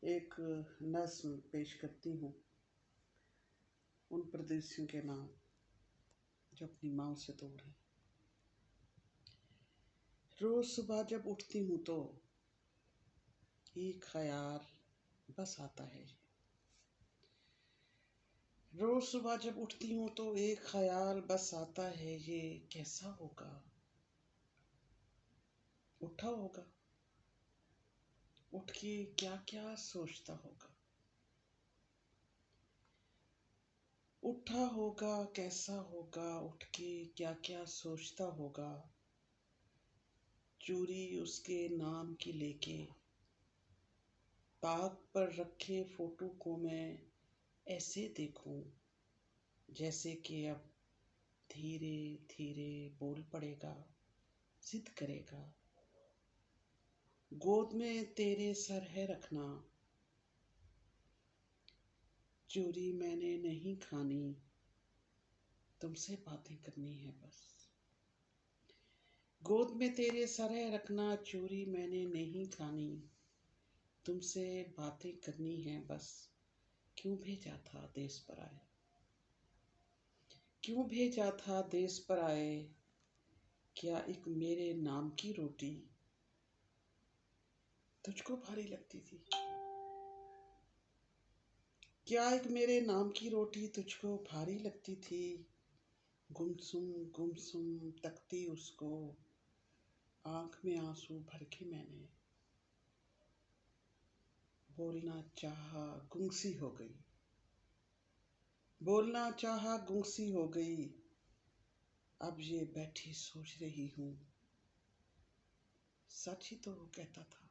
एक नज़्म पेश करती हूँ उन परदेसियों के नाम जो अपनी माँ से दूर हैं। रोज़ सुबह जब उठती हूँ तो एक ख्याल बस आता है। रोज़ सुबह जब उठती हूँ तो एक ख्याल बस आता है, ये कैसा होगा? उठा होगा, उठ के क्या क्या सोचता होगा। उठा होगा, कैसा होगा, उठ के क्या क्या सोचता होगा। चूड़ी उसके नाम की लेके ताक पर रखे फोटो को मैं ऐसे देखूं जैसे कि अब धीरे धीरे बोल पड़ेगा, जिद करेगा। गोद में तेरे सर है रखना, चूरी मैंने नहीं खानी, तुमसे बातें करनी है बस। गोद में तेरे सर है रखना, चूरी मैंने नहीं खानी, तुमसे बातें करनी है बस। क्यों भेजा था देश पर आए, क्यों भेजा था देश पर आए, क्या एक मेरे नाम की रोटी तुझको भारी लगती थी? क्या एक मेरे नाम की रोटी तुझको भारी लगती थी? गुमसुम गुमसुम तकती उसको, आंख में आंसू भर के मैंने बोलना चाहा, गुंगसी हो गई। बोलना चाहा, गुंगसी हो गई। अब ये बैठी सोच रही हूँ, सच ही तो वो कहता था।